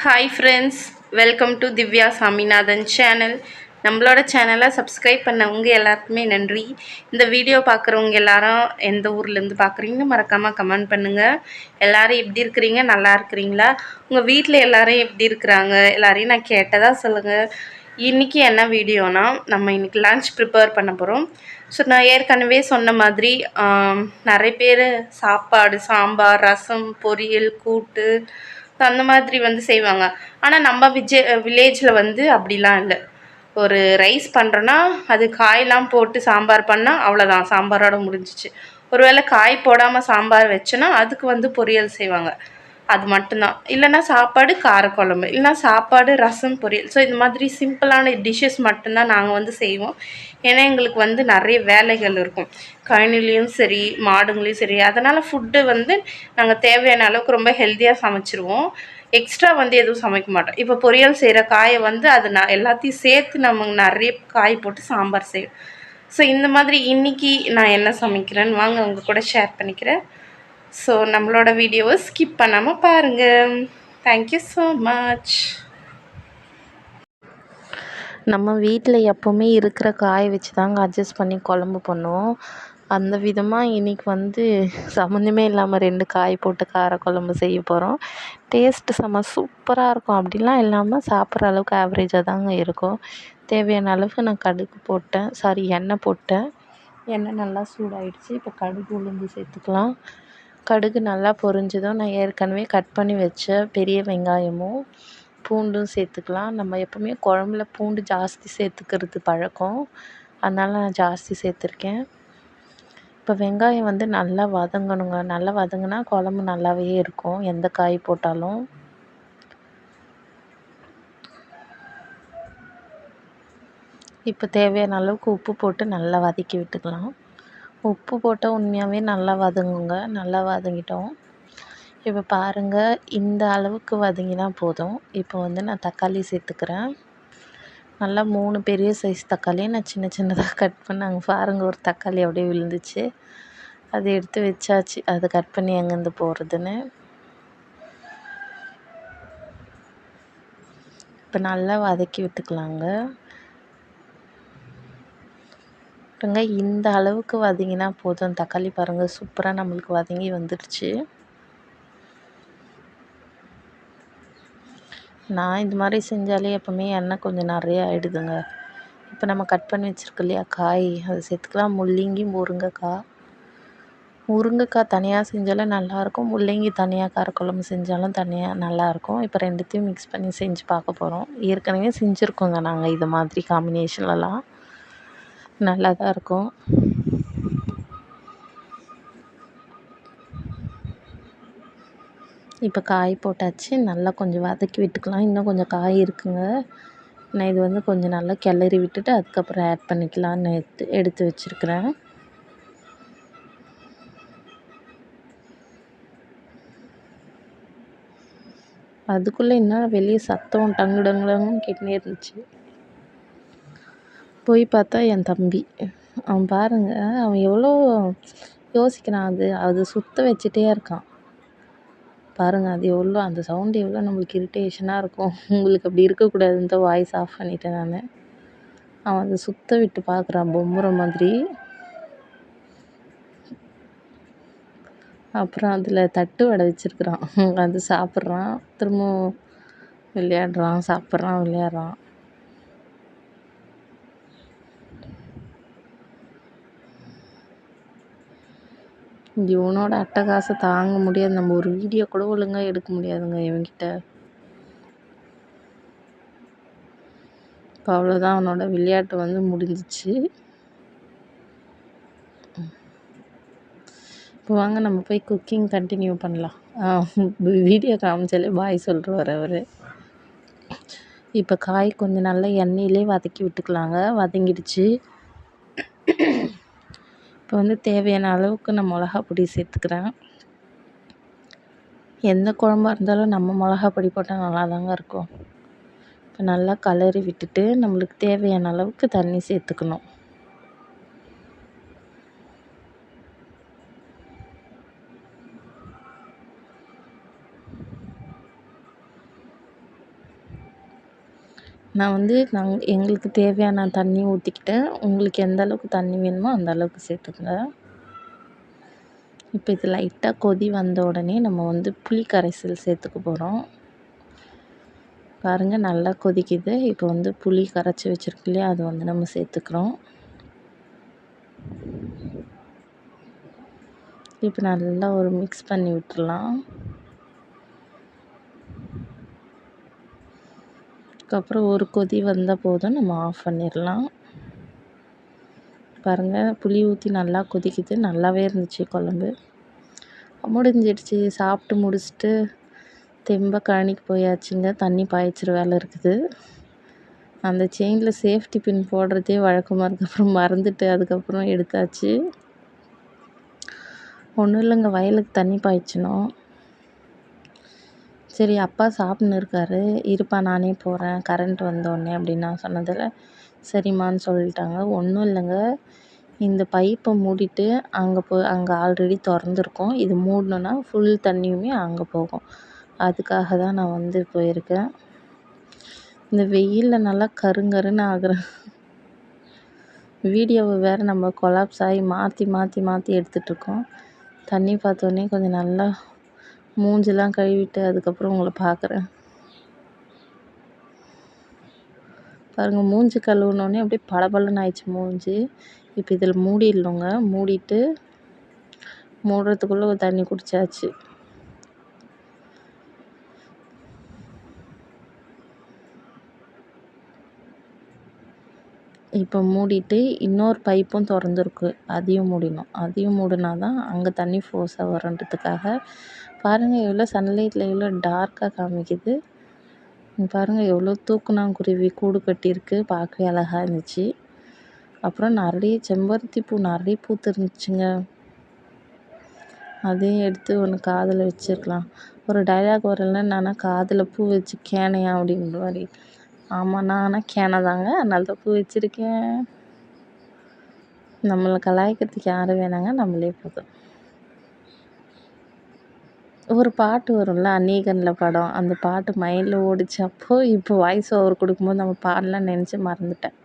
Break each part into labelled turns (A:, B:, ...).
A: Hi friends, welcome to Divya Saminathan channel. நம்மளோட சேனலை subscribe பண்ணவங்க எல்லாருக்குமே நன்றி. இந்த வீடியோ பார்க்குறவங்க எல்லாரும் எந்த ஊர்லேருந்து பார்க்குறீங்க மறக்காமல் கமெண்ட் பண்ணுங்கள். எல்லோரும் எப்படி இருக்கிறீங்க, நல்லா இருக்கிறீங்களா? உங்கள் வீட்டில் எல்லோரும் எப்படி இருக்கிறாங்க எல்லாரையும் நான் கேட்டதாக சொல்லுங்கள். இன்றைக்கி என்ன வீடியோனா, நம்ம இன்றைக்கி லன்ச் ப்ரிப்பேர் பண்ண போகிறோம். ஸோ நான் ஏற்கனவே சொன்ன மாதிரி நிறைய பேர் சாப்பாடு, சாம்பார், ரசம், பொரியல், கூட்டு அந்த மாதிரி வந்து செய்வாங்க. ஆனால் நம்ம வில்லேஜில் வந்து அப்படிலாம் இல்லை. ஒரு ரைஸ் பண்ணுறோன்னா அது காயெலாம் போட்டு சாம்பார் பண்ணால் அவ்வளோதான், சாம்பாரோட முடிஞ்சிச்சு. ஒருவேளை காய் போடாமல் சாம்பார் வச்சோன்னா அதுக்கு வந்து பொரியல் செய்வாங்க. அது மட்டும்தான். இல்லைன்னா சாப்பாடு, காரக்குழம்பு, இல்லைனா சாப்பாடு, ரசம், பொரியல். ஸோ இந்த மாதிரி சிம்பிளான டிஷ்ஷஸ் மட்டும்தான் நாங்கள் வந்து செய்வோம். ஏன்னா எங்களுக்கு வந்து நிறைய வேலைகள் இருக்கும், கழனிலையும் சரி மாடுங்களையும் சரி. அதனால் ஃபுட்டு வந்து நாங்கள் தேவையான அளவுக்கு ரொம்ப ஹெல்த்தியாக சமைச்சிருவோம். எக்ஸ்ட்ரா வந்து எதுவும் சமைக்க மாட்டோம். இப்போ பொரியல் செய்கிற காயை வந்து அது எல்லாத்தையும் சேர்த்து நம்ம நிறைய காய் போட்டு சாம்பார் செய்வோம். ஸோ இந்த மாதிரி இன்றைக்கி நான் என்ன சமைக்கிறேன்னு வாங்க உங்கள் கூட ஷேர் பண்ணிக்கிறேன். ஸோ நம்மளோட வீடியோவை ஸ்கிப் பண்ணாமல் பாருங்கள். Thank you so much.
B: நம்ம வீட்டில் எப்போவுமே இருக்கிற காய வச்சு தாங்க அட்ஜஸ்ட் பண்ணி குழம்பு பண்ணுவோம். அந்த விதமாக இன்றைக்கி வந்து சம்மந்தமே இல்லாமல் 2 காய் போட்டு காரக்குழம்பு செய்ய போகிறோம். டேஸ்ட்டு செம்ம சூப்பராக இருக்கும். அப்படிலாம் இல்லாமல் சாப்பிட்ற அளவுக்கு ஆவரேஜாக தாங்க இருக்கும். தேவையான அளவுக்கு நான் கடுகு போட்டேன், எண்ணெய் போட்டேன். எண்ணெய் நல்லா சூடாயிடுச்சு. இப்போ கடுகு, உளுந்து சேர்த்துக்கலாம். கடுகு நல்லா பொரிஞ்சதும் நான் ஏற்கனவே கட் பண்ணி வச்ச பெரிய வெங்காயமும் பூண்டும் சேர்த்துக்கலாம். நம்ம எப்போவுமே குழம்புல பூண்டு ஜாஸ்தி சேர்த்துக்கிறது பழக்கம், அதனால் நான் ஜாஸ்தி சேர்த்துருக்கேன். இப்போ வெங்காயம் வந்து நல்லா வதங்கணுங்க. நல்லா வதங்கினா குழம்பு நல்லாவே இருக்கும், எந்த காய் போட்டாலும். இப்போ தேவையான அளவுக்கு உப்பு போட்டு நல்லா வதக்கி விட்டுக்கலாம். உப்பு போட்டால் உண்மையாகவே நல்லா வதங்குங்க. நல்லா வதங்கிட்டோம். இப்போ பாருங்கள், இந்த அளவுக்கு வதங்கினா போதும். இப்போ வந்து நான் தக்காளி சேர்த்துக்கிறேன். நல்லா 3 பெரிய சைஸ் தக்காளியை நான் சின்ன சின்னதாக கட் பண்ணாங்க. பாருங்கள், ஒரு தக்காளி அப்படியே விழுந்துச்சு. அதை எடுத்து வச்சாச்சு, அதை கட் பண்ணி எங்கேருந்து போடுறதுன்னு. இப்போ நல்லா வதக்கி விட்டுக்கலாங்க. பாருங்க, இந்த அளவுக்கு வதங்கினா போதும். தக்காளி பாருங்கள், சூப்பராக நம்மளுக்கு வதங்கி வந்துடுச்சு. நான் இது மாதிரி செஞ்சாலே எப்போவுமே எண்ணெய் கொஞ்சம் நிறையா ஆகிடுதுங்க. இப்போ நம்ம கட் பண்ணி வச்சுருக்கோம் இல்லையா காய், அதை சேர்த்துக்கலாம். முள்ளங்கி, முருங்கைக்காய் தனியாக செஞ்சாலும் நல்லாயிருக்கும், முள்ளங்கி தனியாக காரக்குழம்பு செஞ்சாலும் தனியாக நல்லாயிருக்கும். இப்போ ரெண்டுத்தையும் மிக்ஸ் பண்ணி செஞ்சு பார்க்க போகிறோம். ஏற்கனவே செஞ்சுருக்கோங்க நாங்கள் இது மாதிரி காம்பினேஷன்லலாம், நல்லா தான் இருக்கும். இப்போ காய் போட்டாச்சு, நல்லா கொஞ்சம் வதக்கி விட்டுக்கலாம். இன்னும் கொஞ்சம் காய் இருக்குங்க. நான் இது வந்து கொஞ்சம் நல்லா கிளறி விட்டுட்டு அதுக்கப்புறம் ஆட் பண்ணிக்கலான்னு எடுத்து வச்சுருக்கிறேன். அதுக்குள்ளே இன்னும் வெளியே சத்தம் டங்கு டங்குன்னு கேட்டுனே இருந்துச்சு. போய் பார்த்தா என் தம்பி, அவன் பாருங்கள், அவன் எவ்வளோ யோசிக்கிறான். அது சுத்த வச்சுட்டே இருக்கான் பாருங்கள். அது எவ்வளோ, அந்த சவுண்டு எவ்வளோ நம்மளுக்கு இரிட்டேஷனாக இருக்கும். உங்களுக்கு அப்படி இருக்கக்கூடாதுன்னு தான் வாய்ஸ் ஆஃப் பண்ணிட்டேன் நான். அவன் அதை சுத்த விட்டு பார்க்குறான் பொம்முற மாதிரி. அப்புறம் அதில் தட்டு வடை வச்சுருக்குறான், அது சாப்பிட்றான். திரும்பவும் விளையாடுறான், சாப்பிட்றான், விளையாடுறான். இவனோட அட்டகாசம் தாங்க முடியாது. நம்ம ஒரு வீடியோ கூட ஒழுங்காக எடுக்க முடியாதுங்க இவன்கிட்ட. இப்போ அவ்வளோதான், அவனோட விளையாட்டு வந்து முடிஞ்சிச்சு. இப்போ வாங்க நம்ம போய் குக்கிங் கண்டினியூ பண்ணலாம். வீடியோ காமிச்சாலே பாய் சொல்கிறவர் அவர். இப்போ காய் கொஞ்சம் நல்லா எண்ணெயிலே வதக்கி விட்டுக்கலாங்க. வதங்கிடுச்சு. இப்போ வந்து தேவையான அளவுக்கு நான் மிளகா பொடி சேர்த்துக்கிறேன். எந்த குழம்பா இருந்தாலும் நம்ம மிளகா பொடி போட்டால் நல்லா தாங்க இருக்கும். இப்போ நல்லா கலரி விட்டுட்டு நம்மளுக்கு தேவையான அளவுக்கு தண்ணி சேர்த்துக்கணும். நான் வந்து எங்களுக்கு தேவையான தண்ணி ஊற்றிக்கிட்டேன். உங்களுக்கு எந்த அளவுக்கு தண்ணி வேணுமோ அந்த அளவுக்கு சேர்த்துக்கங்க. இப்போ இது லைட்டாக கொதி வந்த உடனே நம்ம வந்து புளி கரைசல் சேர்த்துக்க போகிறோம். பாருங்கள் நல்லா கொதிக்குது. இப்போ வந்து புளி கரைச்சி வச்சுருக்கு இல்லையா, அது வந்து நம்ம சேர்த்துக்கிறோம். இப்போ நல்லா ஒரு மிக்ஸ் பண்ணி விட்டுறலாம். அதுக்கப்புறம் ஒரு கொதி வந்தால் போதும், நம்ம ஆஃப் பண்ணிடலாம். பாருங்கள் புளி ஊற்றி நல்லா கொதிக்குது. நல்லாவே இருந்துச்சு குழம்பு. முடிஞ்சிடுச்சு. சாப்பிட்டு முடிச்சுட்டு தெம்ப கழனிக்கு போயாச்சுங்க. தண்ணி பாய்ச்சிற வேலை இருக்குது. அந்த செயினில் சேஃப்டி பின் போடுறதே வழக்கமாக இருக்குது. அப்புறம் மறந்துட்டு அதுக்கப்புறம் எடுத்தாச்சு. ஒன்றும் இல்லைங்க, வயலுக்கு தண்ணி பாய்ச்சணும். சரி அப்பா சாப்பிட்ன்னு இருக்காரு, இருப்பா நானே போகிறேன் கரண்ட் வந்தோடனே அப்படின்னு நான் சொன்னதில் சரிம்மான்னு சொல்லிட்டாங்க. ஒன்றும் இல்லைங்க, இந்த பைப்பை மூடிட்டு அங்கே ஆல்ரெடி திறந்துருக்கோம். இது மூடணுன்னா ஃபுல் தண்ணியுமே அங்கே போகும். அதுக்காக தான் நான் வந்து போயிருக்கேன். இந்த வெயிலில் நல்லா கருங்கருன்னு ஆகுறேன். வீடியோவை வேறு நம்ம கொலாப்ஸ் ஆகி மாற்றி எடுத்துகிட்ருக்கோம். தண்ணி பார்த்தோன்னே கொஞ்சம் நல்லா மூஞ்செலாம் கழுவிட்டு அதுக்கப்புறம் உங்களை பார்க்குறேன். பாருங்கள் மூஞ்சி கழுவுனோடனே அப்படியே பளபளன்னு ஆயிடுச்சு மூஞ்சி. இப்போ இதில் மூடிடணுங்க. மூடிட்டு மூடுறதுக்குள்ளே ஒரு தண்ணி குடித்தாச்சு. இப்போ மூடிட்டு இன்னொரு பைப்பும் திறந்துருக்கு, அதையும் மூடிடணும். அதையும் மூடினா தான் அங்கே தண்ணி ஃபோர்ஸாக வரன்றதுக்காக. பாருங்கள் எவ்வளோ சன்லைட்டில் எவ்வளோ டார்க்காக காமிக்குது. பாருங்கள் எவ்வளோ தூக்குனாங்குருவி கூடு கட்டியிருக்கு, பார்க்கவே அழகாக இருந்துச்சு. அப்புறம் நிறைய செம்பருத்தி பூ நிறைய பூத்து இருந்துச்சுங்க. அதையும் எடுத்து ஒன்று காதில் வச்சுருக்கலாம். ஒரு டைலாக் வரல, நான் காதில் பூ வச்சு கேனையா அப்படின்ற மாதிரி. ஆமாம், நான் ஆனால் கேனை தாங்க, அதனால தான் பூ வச்சுருக்கேன். நம்மளை கலாய்க்கிறதுக்கு யாரும் வேணாங்க, நம்மளே போதும். ஒரு பாட்டு வரும்ல அநேகனில் படம், அந்த பாட்டு மைண்டில் ஓடிச்சு அப்போது. இப்போ வாய்ஸ் ஓவர் கொடுக்கும்போது நம்ம பாடலாம் நினச்சி மறந்துட்டேன்.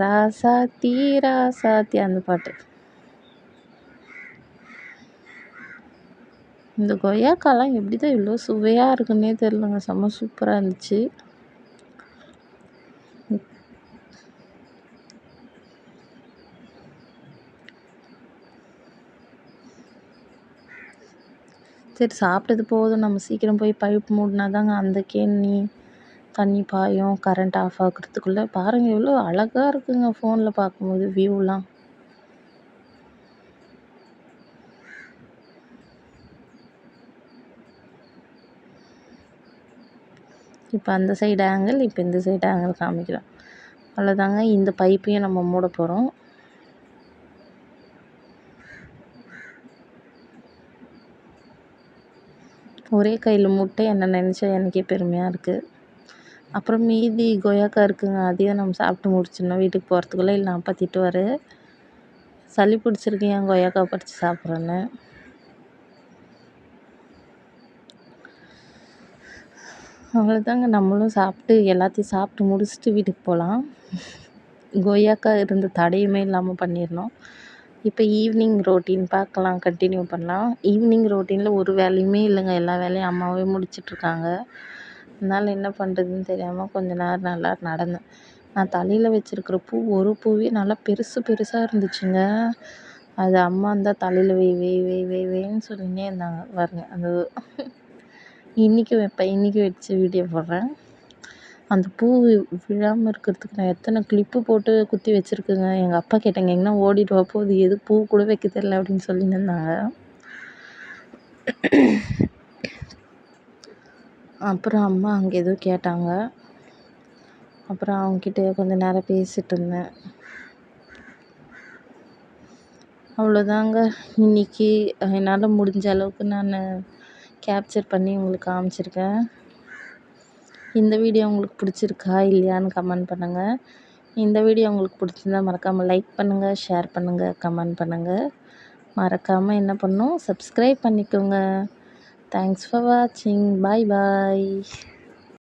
B: ராசாத்தி ராசாத்தி அந்த பாட்டு. இந்த கொய்யாக்காலாம் எப்படி தான் இவ்வளோ சுவையாக இருக்குன்னே தெரிலங்க, செம்ம சூப்பராக இருந்துச்சு. சரி சாப்பிட்டது போதும், நம்ம சீக்கிரம் போய் பைப் மூடினா தாங்க அந்த கேணி தண்ணி பாயும். கரண்ட் ஆஃப் ஆகுறதுக்குள்ளே பாருங்கள் எவ்வளோ அழகாக இருக்குங்க ஃபோனில் பார்க்கும்போது வியூலாம். இப்போ அந்த சைடு ஆங்கிள், இப்போ இந்த சைடு ஆங்கிள் காமிக்கலாம். அவ்வளோதாங்க, இந்த பைப்பையும் நம்ம மூட போகிறோம். ஒரே கையில் மூட்டை என்ன நினச்சா எனக்கே பெருமையாக இருக்குது. அப்புறம் மீதி கொய்யாக்காய் இருக்குங்க, அதையும் நம்ம சாப்பிட்டு முடிச்சிடணும் வீட்டுக்கு போகிறதுக்குள்ளே. இல்லை அப்பா திட்டுவார், சளி பிடிச்சிருக்கு ஏன் கொய்யாக்காய் பறித்து சாப்பிட்றேன்னு. அவ்வளோதாங்க, நம்மளும் சாப்பிட்டு எல்லாத்தையும் சாப்பிட்டு முடிச்சுட்டு வீட்டுக்கு போகலாம். கொய்யாக்காய் இருந்த தடையுமே இல்லாமல் பண்ணிடணும். இப்போ ஈவினிங் ரொட்டீன் பார்க்கலாம், கண்டினியூ பண்ணலாம். ஈவினிங் ரொட்டீனில் ஒரு வேலையுமே இல்லைங்க, எல்லா வேலையும் அம்மாவே முடிச்சிட்ருக்காங்க. அதனால் என்ன பண்ணுறதுன்னு தெரியாமல் கொஞ்ச நேரம் நல்லா நடந்தேன். நான் தலையில் வச்சுருக்கிற பூ ஒரு பூவே நல்லா பெருசாக இருந்துச்சுங்க. அது அம்மா இருந்தால் தலையில் வேன்னு சொல்லினே இருந்தாங்க. பாருங்க, அந்த இன்றைக்கி வைப்பேன், இன்றைக்கி வச்சு வீடியோ போடுறேன். அந்த பூ விழாமல் இருக்கிறதுக்கு நான் எத்தனை கிளிப்பு போட்டு குத்தி வச்சுருக்கேங்க. எங்கள் அப்பா கேட்டாங்க, எங்கன்னா ஓடிடுவா போகுது, எது பூ கூட வைக்க தெரியல அப்படின்னு சொல்லின்னு இருந்தாங்க. அப்புறம் அம்மா அங்கே ஏதோ கேட்டாங்க, அப்புறம் அவங்கக்கிட்ட கொஞ்சம் நேரம் பேசிகிட்டு இருந்தேன். அவ்வளோதாங்க, இன்றைக்கி என்னால் முடிஞ்ச அளவுக்கு நான் கேப்சர் பண்ணி உங்களுக்கு காமிச்சிருக்கேன். இந்த வீடியோ உங்களுக்கு பிடிச்சிருக்கா இல்லையான்னு கமெண்ட் பண்ணுங்கள். இந்த வீடியோ உங்களுக்கு பிடிச்சிருந்தா மறக்காமல் லைக் பண்ணுங்கள், ஷேர் பண்ணுங்கள், கமெண்ட் பண்ணுங்கள். மறக்காமல் என்ன பண்ணணும், சப்ஸ்கிரைப் பண்ணிக்கோங்க. தேங்க்ஸ் ஃபார் வாட்சிங். பாய்.